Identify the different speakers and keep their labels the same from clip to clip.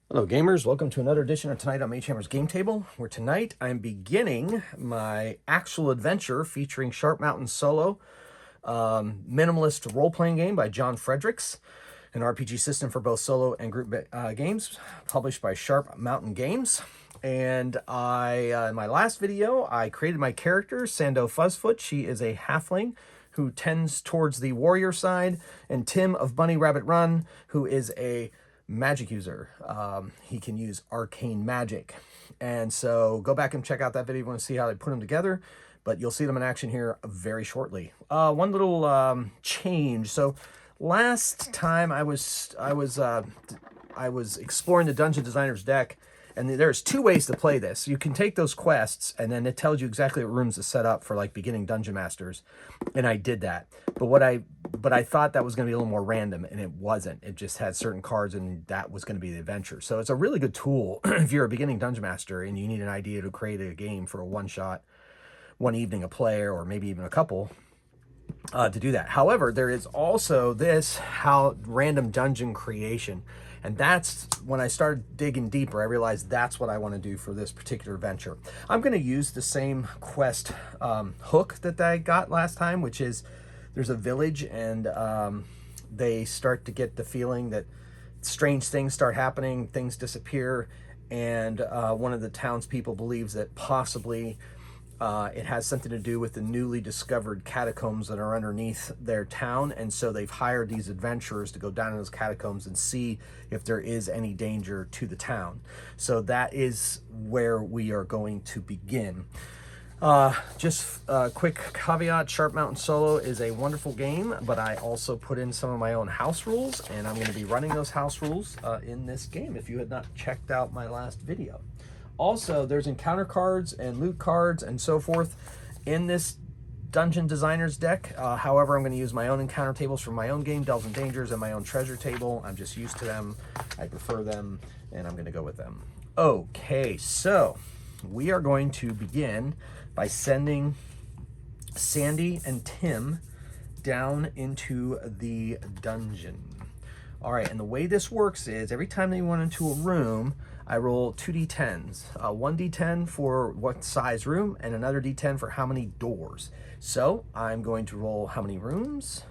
Speaker 1: Hello gamers, welcome to another edition of Tonight on Mage Hammer's Game Table, where tonight I'm beginning my actual adventure featuring Sharp Mountain Solo, minimalist role-playing game by John Fredericks, an RPG system for both solo and group games, published by Sharp Mountain Games. And in my last video, I created my character, Sando Fuzzfoot. She is a halfling who tends towards the warrior side, and Tim of Bunny Rabbit Run, who is a magic user. He can use arcane magic. And so go back and check out that video if you want to see how they put them together, but you'll see them in action here very shortly. One little change. So last time I was exploring the Dungeon Designer's deck, and there's two ways to play this. You can take those quests, and then it tells you exactly what rooms to set up for like beginning dungeon masters, and I did that. But I thought that was going to be a little more random, and it wasn't. It just had certain cards, and that was going to be the adventure. So it's a really good tool if you're a beginning dungeon master and you need an idea to create a game for a one-shot, one evening of play, or maybe even a couple. To do that. However, there is also this random dungeon creation. And that's when I started digging deeper, I realized that's what I want to do for this particular venture. I'm going to use the same quest hook that I got last time, which is there's a village and they start to get the feeling that strange things start happening, things disappear, and one of the townspeople believes that possibly it has something to do with the newly discovered catacombs that are underneath their town, and so they've hired these adventurers to go down in those catacombs and see if there is any danger to the town. So that is where we are going to begin. Just a quick caveat, Sharp Mountain Solo is a wonderful game, but I also put in some of my own house rules, and I'm going to be running those house rules in this game if you had not checked out my last video. Also, there's encounter cards and loot cards and so forth in this Dungeon Designer's deck. However, I'm going to use my own encounter tables from my own game, Delves and Dangers, and my own treasure table. I'm just used to them. I prefer them, and I'm going to go with them. Okay, so we are going to begin by sending Sandy and Tim down into the dungeon. All right, and the way this works is every time they went into a room, I roll 2d10s, one d10 for what size room and another d10 for how many doors. So I'm going to roll how many rooms?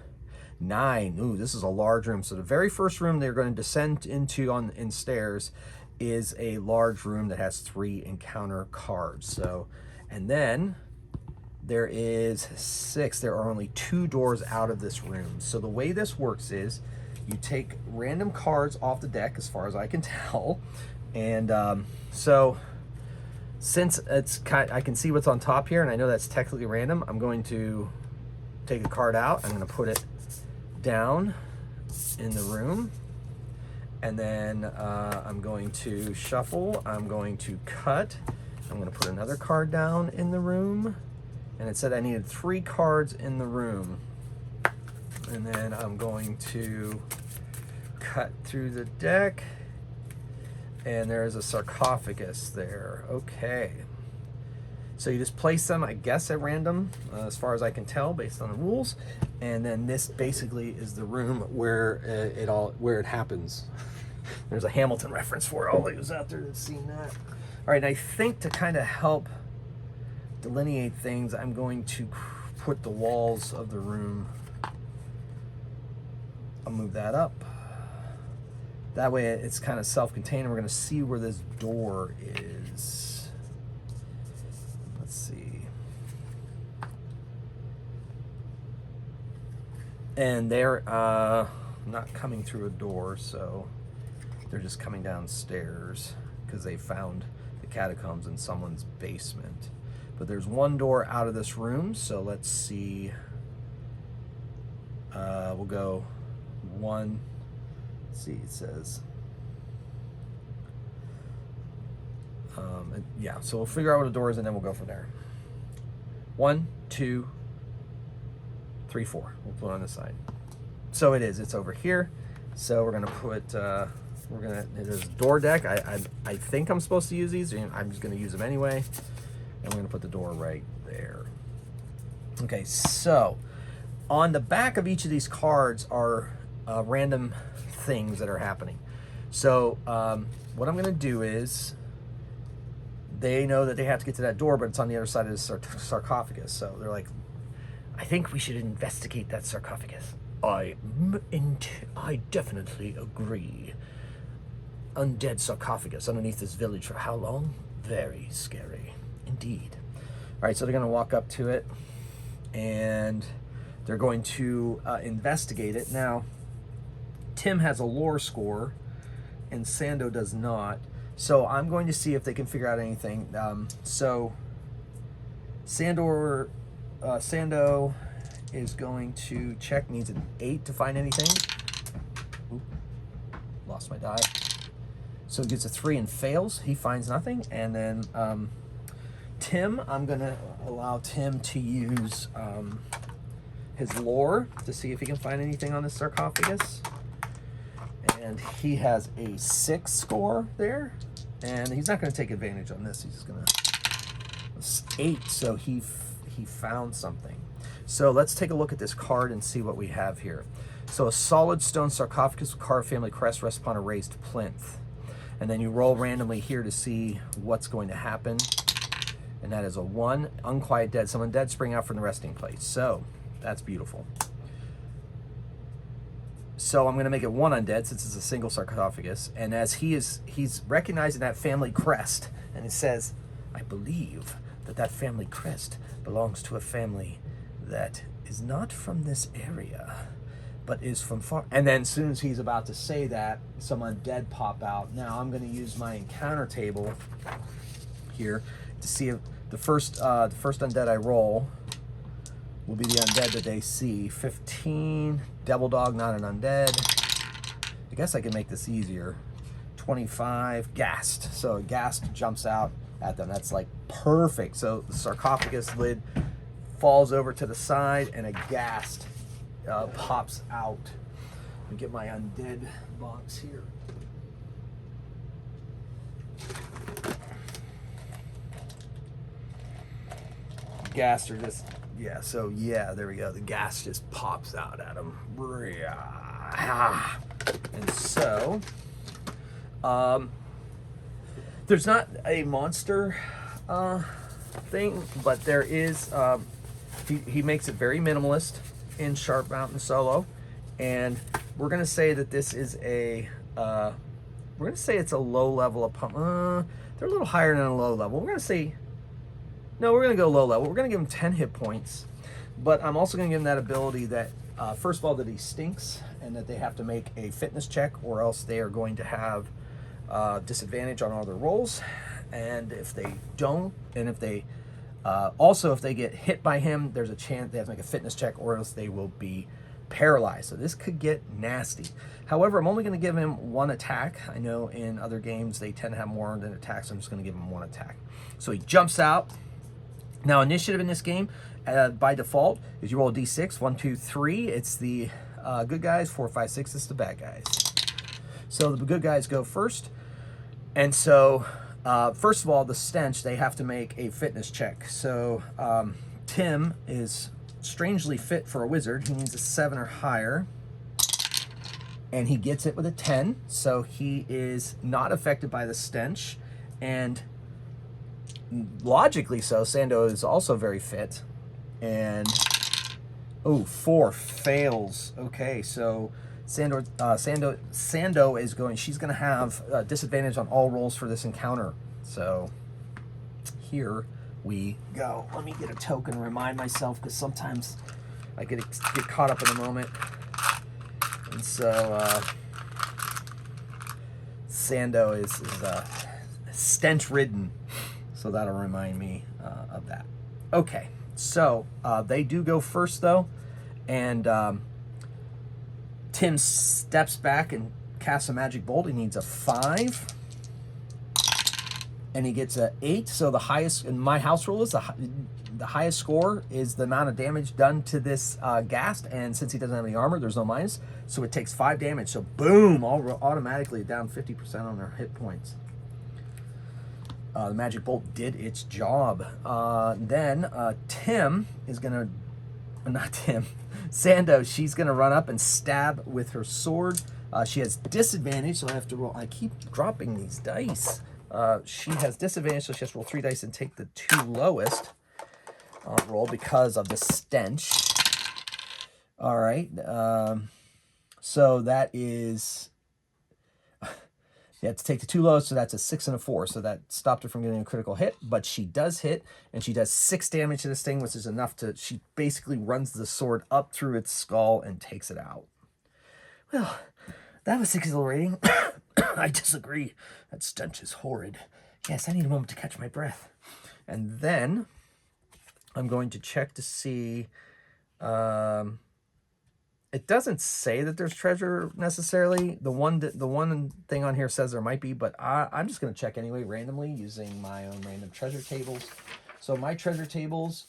Speaker 1: 9. Ooh, this is a large room. So the very first room they're going to descend into in stairs is a large room that has 3 encounter cards. So, and then there is 6. There are only 2 doors out of this room. So the way this works is you take random cards off the deck, as far as I can tell. And so since I can see what's on top here, and I know that's technically random, I'm going to take a card out. I'm going to put it down in the room. And then I'm going to shuffle. I'm going to cut. I'm going to put another card down in the room. And it said I needed 3 cards in the room. And then I'm going to cut through the deck. And there is a sarcophagus there. Okay. So you just place them, I guess, at random, as far as I can tell, based on the rules. And then this basically is the room where it happens. There's a Hamilton reference for all those out there that's seen that. All right, and I think to kind of help delineate things, I'm going to put the walls of the room. I'll move that up. That way it's kind of self-contained. We're going to see where this door is. Let's see. And they're not coming through a door, so they're just coming downstairs because they found the catacombs in someone's basement. But there's one door out of this room, so let's see. We'll go 1. See, it says yeah, so we'll figure out what the door is and then we'll go from there. 1, 2, 3, 4. We'll put it on this side. So it's over here. So we're gonna put there's a door deck. I think I'm supposed to use these, and I'm just gonna use them anyway. And we're gonna put the door right there. Okay, so on the back of each of these cards are random things that are happening. So what I'm going to do is, they know that they have to get to that door, but it's on the other side of the sarcophagus. So they're like, I think we should investigate that sarcophagus. I definitely agree. Undead sarcophagus underneath this village for how long? Very scary indeed. All right, so they're going to walk up to it, and they're going to investigate it. Now, Tim has a lore score, and Sando does not. So I'm going to see if they can figure out anything. So Sando is going to check, needs an 8 to find anything. Oop, lost my die. So he gets a 3 and fails. He finds nothing. And then Tim, I'm going to allow Tim to use his lore to see if he can find anything on this sarcophagus. And he has a 6 score there, and he's not going to take advantage on this. He's just going to 8. So he found something. So let's take a look at this card and see what we have here. So a solid stone sarcophagus with carved family crest rests upon a raised plinth, and then you roll randomly here to see what's going to happen. And that is a 1. Unquiet dead. Someone dead spring out from the resting place. So that's beautiful. So I'm going to make it 1 undead since it's a single sarcophagus. And as he's recognizing that family crest, and it says, I believe that family crest belongs to a family that is not from this area, but is from far. And then as soon as he's about to say that, some undead pop out. Now I'm going to use my encounter table here to see if the first undead I roll will be the undead that they see. 15, Devil Dog, not an undead. I guess I can make this easier. 25, Ghast. So Ghast jumps out at them. That's like perfect. So the sarcophagus lid falls over to the side, and a Ghast pops out. Let me get my undead box here. Ghast are just, yeah, so yeah, there we go. The gas just pops out at him. And so, there's not a monster thing, but there is, he makes it very minimalist in Sharp Mountain Solo. And we're going to say that this is a, we're going to say it's a low level. They're a little higher than a low level. We're going to say, no, we're going to go low level. We're going to give him 10 hit points. But I'm also going to give him that ability that, first of all, that he stinks, and that they have to make a fitness check, or else they are going to have disadvantage on all their rolls. And if they don't, and if they, also if they get hit by him, there's a chance they have to make a fitness check, or else they will be paralyzed. So this could get nasty. However, I'm only going to give him 1 attack. I know in other games they tend to have more than attacks, so I'm just going to give him 1 attack. So he jumps out. Now, initiative in this game, by default, is you roll a d6, 1, 2, 3. It's the good guys, 4, 5, 6. It's the bad guys. So the good guys go first. And so, first of all, the stench, they have to make a fitness check. So Tim is strangely fit for a wizard. He needs a 7 or higher. And he gets it with a 10. So he is not affected by the stench. And logically so, Sando is also very fit. And, oh, 4 fails. Okay, so Sando is going, she's going to have disadvantage on all rolls for this encounter. So here we go. Let me get a token and remind myself, because sometimes I get caught up in the moment. And so Sando is stench-ridden. So that'll remind me of that. Okay, so they do go first, though. And Tim steps back and casts a magic bolt. He needs a 5. And he gets an 8. So the highest, in my house rule is the highest score is the amount of damage done to this Ghast. And since he doesn't have any armor, there's no minus. So it takes 5 damage. So boom, automatically down 50% on their hit points. The magic bolt did its job. Then Tim is going to, not Tim, Sando, she's going to run up and stab with her sword. She has disadvantage, so I have to roll. I keep dropping these dice. She has disadvantage, so she has to roll 3 dice and take the 2 lowest roll because of the stench. All right. So that is... You have to take the 2 lowest, so that's a 6 and a 4. So that stopped her from getting a critical hit, but she does hit, and she does 6 damage to this thing, which is enough to... She basically runs the sword up through its skull and takes it out. Well, that was exhilarating. I disagree. That stench is horrid. Yes, I need a moment to catch my breath. And then I'm going to check to see... it doesn't say that there's treasure necessarily. The one thing on here says there might be, but I'm just going to check anyway, randomly, using my own random treasure tables. So my treasure tables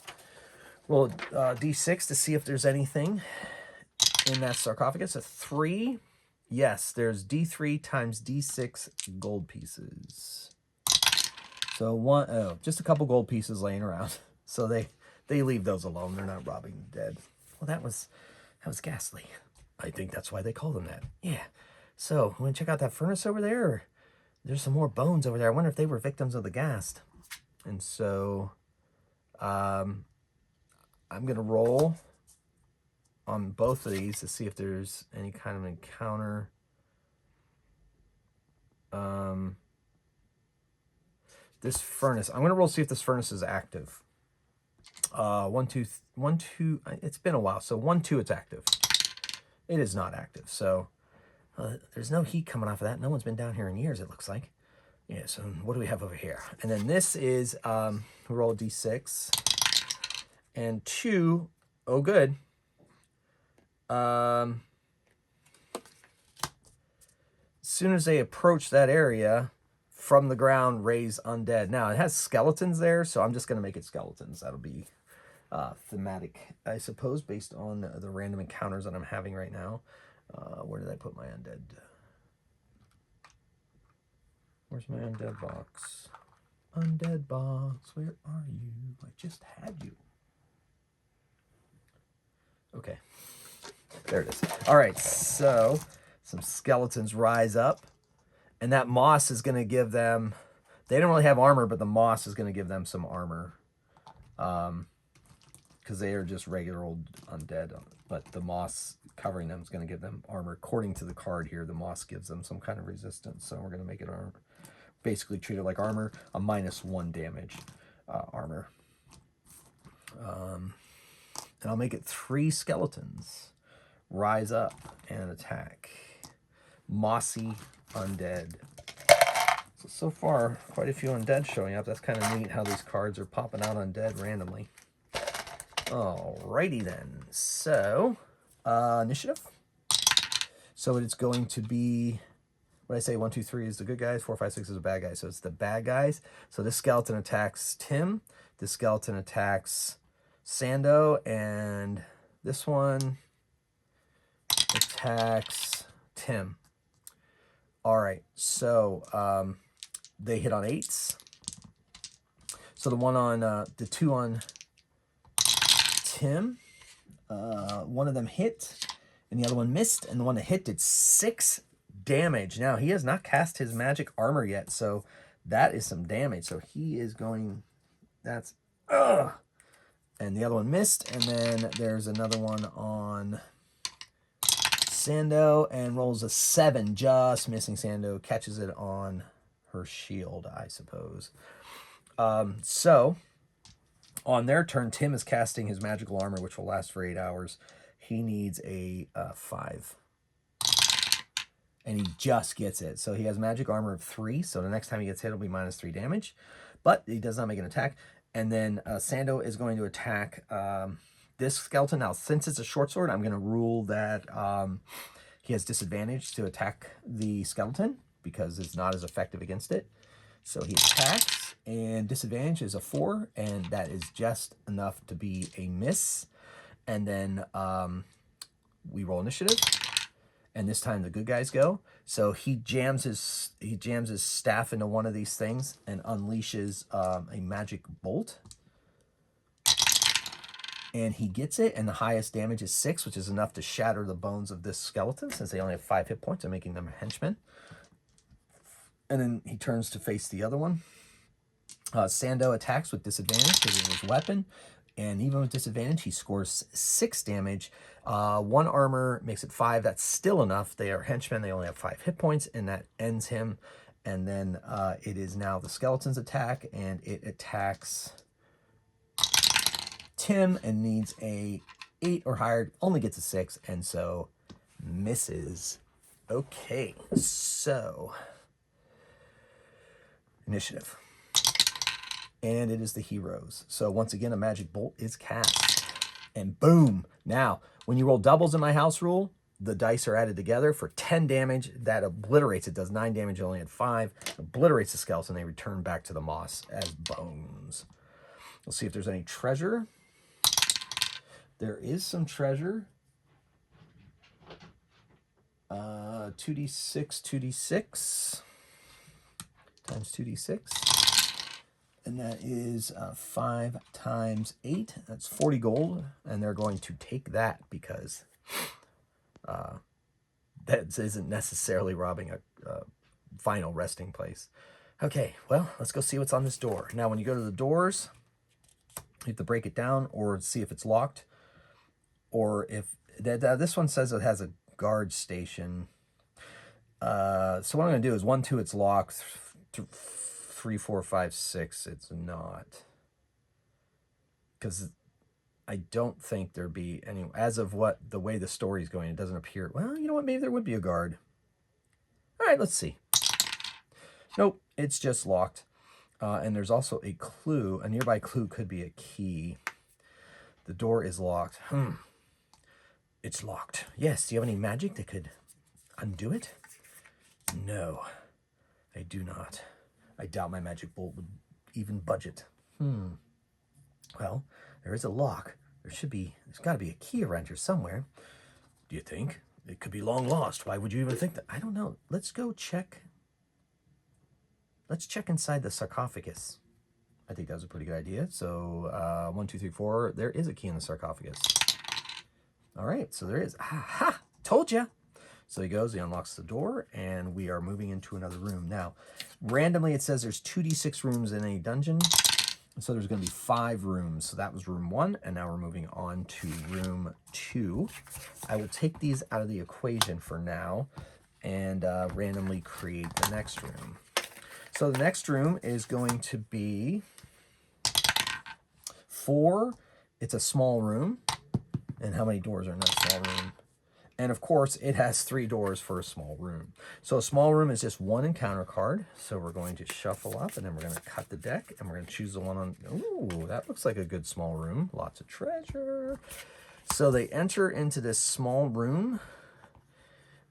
Speaker 1: roll D6 to see if there's anything in that sarcophagus. A 3. Yes, there's D3 times D6 gold pieces. So just a couple gold pieces laying around. So they leave those alone. They're not robbing the dead. Well, that was ghastly. I think that's why they call them that. Yeah. So, want to check out that furnace over there? Or there's some more bones over there. I wonder if they were victims of the ghast. And so, I'm going to roll on both of these to see if there's any kind of encounter. This furnace. I'm going to roll to see if this furnace is active. 1, 2, 1, 2. It's been a while. So 1, 2, it's active. It is not active. So there's no heat coming off of that. No one's been down here in years, it looks like. Yeah, so what do we have over here? And then this is, roll a D6. And 2, oh good. As soon as they approach that area, from the ground, raise undead. Now, it has skeletons there, so I'm just going to make it skeletons. That'll be thematic, I suppose, based on the random encounters that I'm having right now. Where did I put my undead? Where's my undead box? Undead box, where are you? I just had you. Okay. There it is. All right, so some skeletons rise up. And that moss is going to give them... They don't really have armor, but the moss is going to give them some armor. Because they are just regular old undead. But the moss covering them is going to give them armor. According to the card here, the moss gives them some kind of resistance. So we're going to make it armor. Basically treat it like armor. A -1 damage armor. And I'll make it 3 skeletons. Rise up and attack. Mossy undead. So far, quite a few undead showing up. That's kind of neat how these cards are popping out undead randomly. Alrighty then. So, initiative. So it's going to be, what did I say, 1, 2, 3 is the good guys, 4, 5, 6 is the bad guys. So it's the bad guys. So this skeleton attacks Tim. This skeleton attacks Sando. And this one attacks Tim. All right, so they hit on 8s. So the one on the 2 on Tim, one of them hit, and the other one missed, and the one that hit did 6 damage. Now he has not cast his magic armor yet, so that is some damage. So he is going. That's and the other one missed, and then there's another one on Sando and rolls a 7, just missing. Sando catches it on her shield, I suppose. So on their turn, Tim is casting his magical armor, which will last for 8 hours. He needs a 5. And he just gets it. So he has magic armor of 3. So the next time he gets hit, it'll be -3 damage. But he does not make an attack. And then Sando is going to attack this skeleton. Now, since it's a short sword, I'm going to rule that he has disadvantage to attack the skeleton because it's not as effective against it. So he attacks, and disadvantage is a 4, and that is just enough to be a miss. And then we roll initiative, and this time the good guys go. So he jams his staff into one of these things and unleashes a magic bolt. And he gets it, and the highest damage is 6, which is enough to shatter the bones of this skeleton, since they only have 5 hit points. I'm making them henchmen. And then he turns to face the other one. Sando attacks with disadvantage because of his weapon. And even with disadvantage, he scores 6 damage. 1 armor makes it 5. That's still enough. They are henchmen. They only have 5 hit points, and that ends him. And then it is now the skeleton's attack, and it attacks Tim and needs a 8 or higher. Only gets a 6, and so misses. Okay, so initiative. And it is the heroes. So once again, a magic bolt is cast. And boom. Now, when you roll doubles in my house rule, the dice are added together for 10 damage. That obliterates. It does 9 damage. You only had 5. Obliterates the skeleton. They return back to the moss as bones. We'll see if there's any treasure. There is some treasure. 2d6, 2d6. Times 2d6. And that is 5 times 8. That's 40 gold. And they're going to take that because that isn't necessarily robbing a final resting place. Okay, well, let's go see what's on this door. Now, when you go to the doors, you have to break it down or see if it's locked. Or if this one says it has a guard station. So what I'm going to do is 1, 2, it's locked. 3, 4, 5, 6, it's not. Because I don't think there'd be any, as of what the way the story's going, it doesn't appear. Well, you know what? Maybe there would be a guard. All right, let's see. Nope, it's just locked. And there's also a clue. A nearby clue could be a key. The door is locked. It's locked. Yes, do you have any magic that could undo it? No, I do not. I doubt my magic bolt would even budget. Well, there is a lock. There's got to be a key around here somewhere. Do you think? It could be long lost. Why would you even think that? I don't know. Let's go check. Let's check inside the sarcophagus. I think that was a pretty good idea. So 1, 2, 3, 4. There is a key in the sarcophagus. All right, so there is. Aha! Told ya. So he goes, he unlocks the door, and we are moving into another room. Now, randomly it says there's 2d6 rooms in a dungeon. So there's going to be 5 rooms. So that was room 1, and now we're moving on to room 2. I will take these out of the equation for now and randomly create the next room. So the next room is going to be 4. It's a small room. And how many doors are in that small room? And of course, it has 3 doors for a small room. So a small room is just 1 encounter card. So we're going to shuffle up, and then we're going to cut the deck, and we're going to choose the one on. Ooh, that looks like a good small room. Lots of treasure. So they enter into this small room,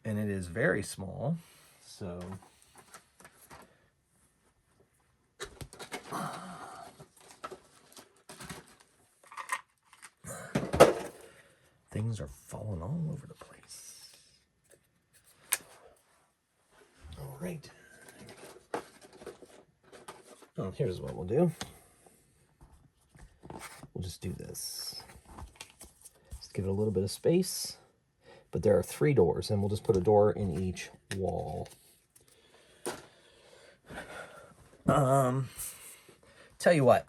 Speaker 1: and it is very small. So things are falling all over the place. All right. Oh, here's what we'll do. We'll just do this. Just give it a little bit of space. But there are 3 doors, and we'll just put a door in each wall. Tell you what.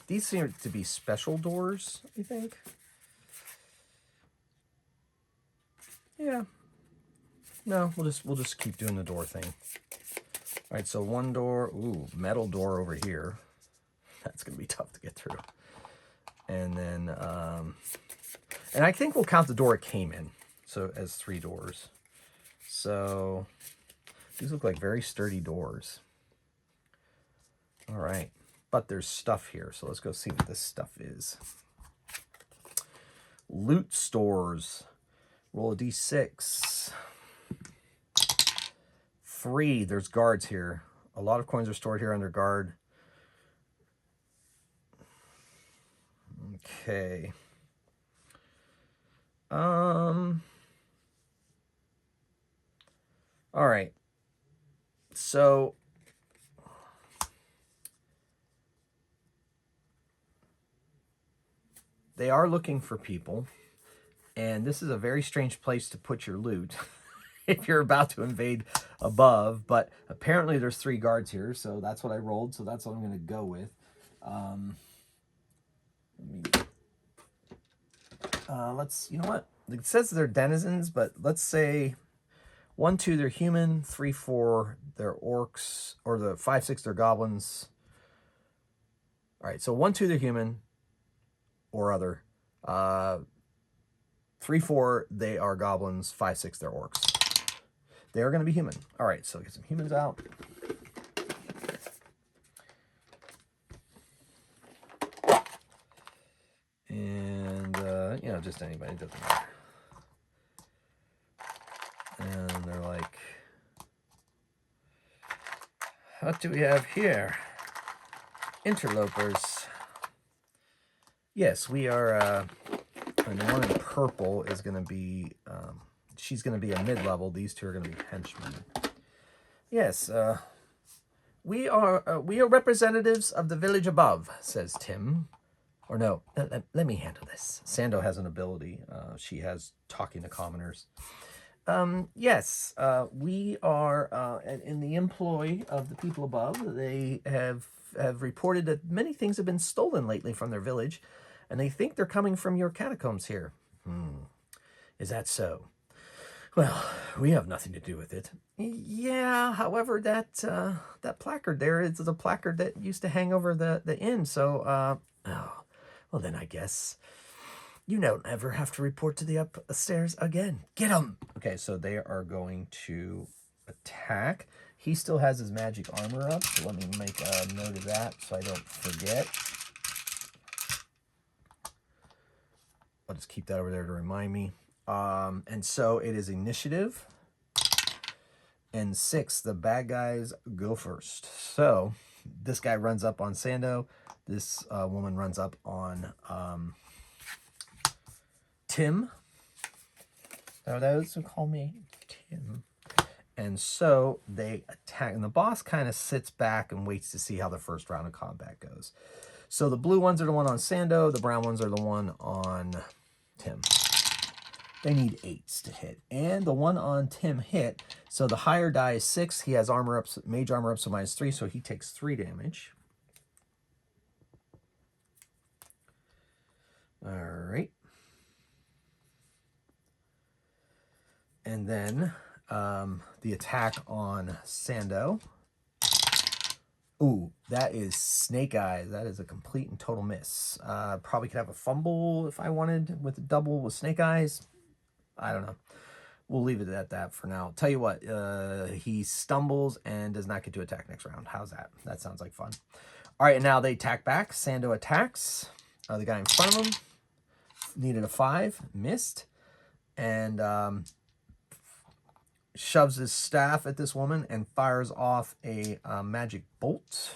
Speaker 1: These seem to be special doors, I think. Yeah. No, we'll just keep doing the door thing. All right, so 1 door. Ooh, metal door over here. That's gonna be tough to get through. And then, and I think we'll count the door it came in, so as 3 doors. So these look like very sturdy doors. All right, but there's stuff here, so let's go see what this stuff is. Loot stores. Roll a d6. 3. There's guards here. A lot of coins are stored here under guard. Okay. All right. So they are looking for people. And this is a very strange place to put your loot if you're about to invade above. But apparently there's 3 guards here, so that's what I rolled. So that's what I'm going to go with. You know what? It says they're denizens, but let's say 1, 2, they're human. 3, 4, they're orcs. Or the 5, 6, they're goblins. All right, so 1, 2, they're human or other. 3, 4, they are goblins. 5, 6, they're orcs. They are going to be human. All right, so get some humans out. And, just anybody, doesn't matter. And they're like, what do we have here? Interlopers. Yes, we are, and the one in purple is going to be, she's going to be a mid-level. These 2 are going to be henchmen. Yes, we are representatives of the village above, says Tim. Or no, let me handle this. Sando has an ability. She has talking to commoners. Yes, we are in the employ of the people above. They have reported that many things have been stolen lately from their village, and they think they're coming from your catacombs here. Is that so? Well, we have nothing to do with it. Yeah, however, that placard there is a placard that used to hang over the inn, so, well, then I guess you don't ever have to report to the upstairs again. Get them! Okay, so they are going to attack. He still has his magic armor up, so let me make a note of that so I don't forget. I'll just keep that over there to remind me. And so it is initiative. And 6, the bad guys go first. So this guy runs up on Sando. This woman runs up on Tim. Those who call me Tim. And so they attack. And the boss kind of sits back and waits to see how the first round of combat goes. So the blue ones are the one on Sando. The brown ones are the one on Tim. They need 8s to hit. And the one on Tim hit. So the higher die is 6. He has armor up, mage armor up, so -3. So he takes 3 damage. All right. And then the attack on Sando. Ooh, that is Snake Eyes. That is a complete and total miss. Probably could have a fumble if I wanted with a double with Snake Eyes. I don't know. We'll leave it at that for now. Tell you what, he stumbles and does not get to attack next round. How's that? That sounds like fun. All right, and now they attack back. Sando attacks. The guy in front of him needed a 5, missed, and shoves his staff at this woman and fires off a magic bolt.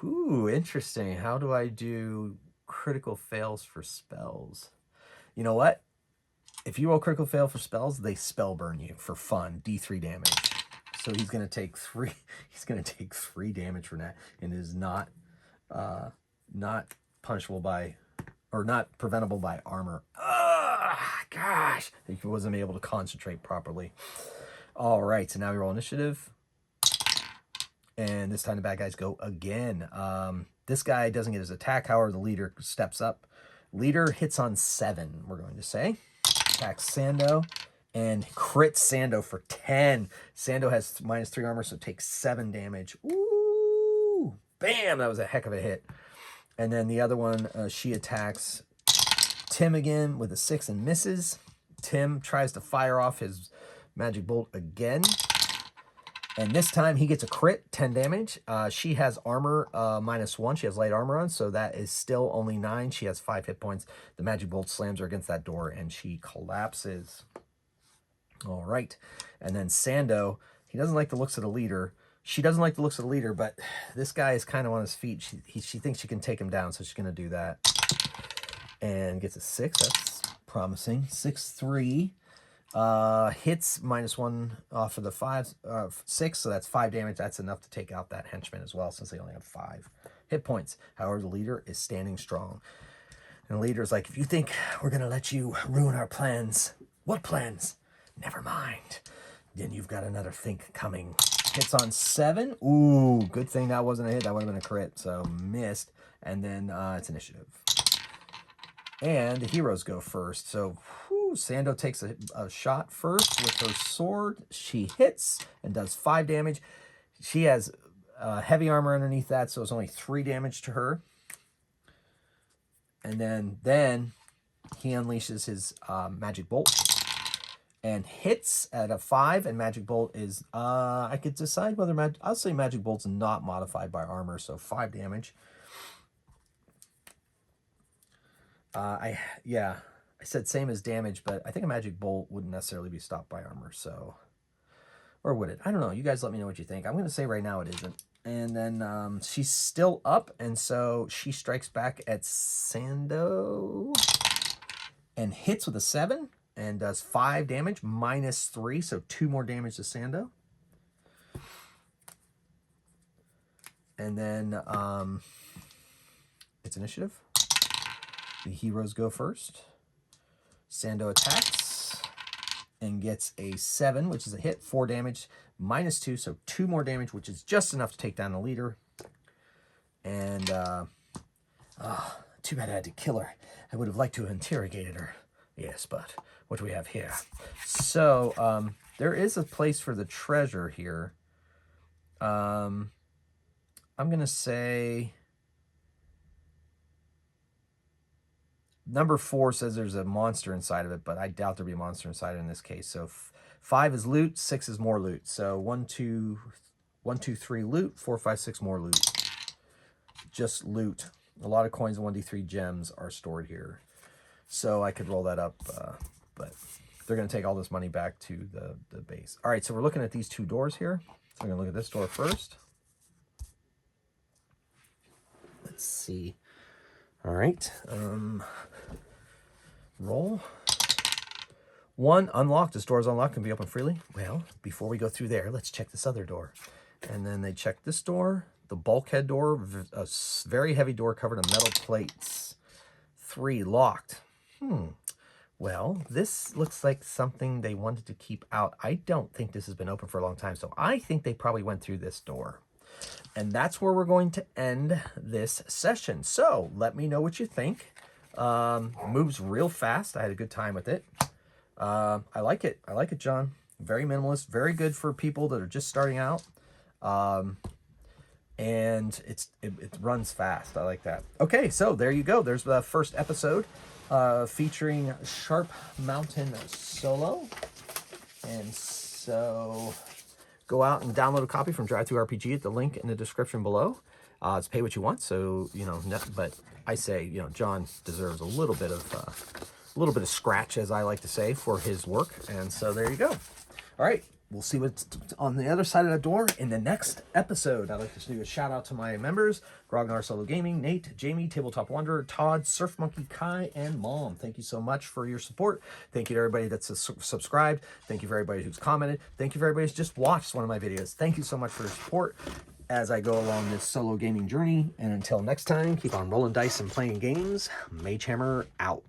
Speaker 1: Ooh, interesting. How do I do critical fails for spells? You know what? If you roll critical fail for spells, they spell burn you for fun. D3 damage. So he's gonna take 3. He's gonna take 3 damage from that, and is not punishable by, or not preventable by armor. Gosh, he wasn't able to concentrate properly. All right, so now we roll initiative, and this time the bad guys go again. This guy doesn't get his attack. However, the leader steps up. Leader hits on 7, we're going to say. Attacks Sando and crits Sando for 10. Sando has -3 armor, so takes 7 damage. Ooh, bam, that was a heck of a hit. And then the other one, she attacks Tim again with a 6 and misses. Tim tries to fire off his magic bolt again. And this time he gets a crit, 10 damage. She has armor -1. She has light armor on, so that is still only 9. She has 5 hit points. The magic bolt slams her against that door, and she collapses. All right. And then Sando, he doesn't like the looks of the leader. She doesn't like the looks of the leader, but this guy is kind of on his feet. She thinks she can take him down, so she's going to do that. And gets a 6. That's promising. 6-3. Hits -1 off of the 6, so that's 5 damage. That's enough to take out that henchman as well, since they only have 5. hit points. However, the leader is standing strong. And the leader is like, if you think we're going to let you ruin our plans, what plans? Never mind. Then you've got another think coming. Hits on 7. Ooh, good thing that wasn't a hit. That would have been a crit. So missed. And then it's initiative. And the heroes go first. So Sando takes a shot first with her sword. She hits and does 5 damage. She has heavy armor underneath that, so it's only 3 damage to her. And then he unleashes his magic bolt and hits at a 5. And magic bolt is I could decide whether I'll say magic bolt's not modified by armor, so 5 damage. I said same as damage, but I think a magic bolt wouldn't necessarily be stopped by armor, so, or would it? I don't know. You guys let me know what you think. I'm going to say right now it isn't. And then she's still up, and so she strikes back at Sando and hits with a 7 and does 5 damage, minus 3, so 2 more damage to Sando. And then it's initiative. The heroes go first. Sando attacks and gets a 7, which is a hit, 4 damage, minus 2, so 2 more damage, which is just enough to take down the leader. And, too bad I had to kill her. I would have liked to have interrogated her. Yes, but what do we have here? So, there is a place for the treasure here. I'm going to say... Number 4 says there's a monster inside of it, but I doubt there'll be a monster inside in this case. So 5 is loot, 6 is more loot. So 1, 2, 3 loot, 4, 5, 6 more loot. Just loot. A lot of coins and 1d3 gems are stored here. So I could roll that up, but they're going to take all this money back to the base. All right, so we're looking at these 2 doors here. So I'm going to look at this door first. Let's see. All right. Roll. 1, unlocked. This door is unlocked, can be opened freely. Well, before we go through there, let's check this other door. And then they check this door, the bulkhead door, a very heavy door covered in metal plates. 3, locked. Well, this looks like something they wanted to keep out. I don't think this has been open for a long time, so I think they probably went through this door. And that's where we're going to end this session. So let me know what you think. Moves real fast. I had a good time with it. I like it. I like it, John. Very minimalist. Very good for people that are just starting out. And it runs fast. I like that. Okay, so there you go. There's the first episode featuring Sharp Mountain Solo. And so... go out and download a copy from TTRPG at the link in the description below. It's pay what you want, so but I say John deserves a little bit of scratch, as I like to say, for his work, and so there you go. All right, we'll see what's on the other side of the door in the next episode. I'd like to do a shout out to my members: Grognar Solo Gaming, Nate, Jamie, Tabletop Wanderer, Todd, Surf Monkey, Kai, and Mom. Thank you so much for your support. Thank you to everybody that's subscribed. Thank you for everybody who's commented. Thank you for everybody who's just watched one of my videos. Thank you so much for your support as I go along this solo gaming journey. And until next time, keep on rolling dice and playing games. Mage Hammer out.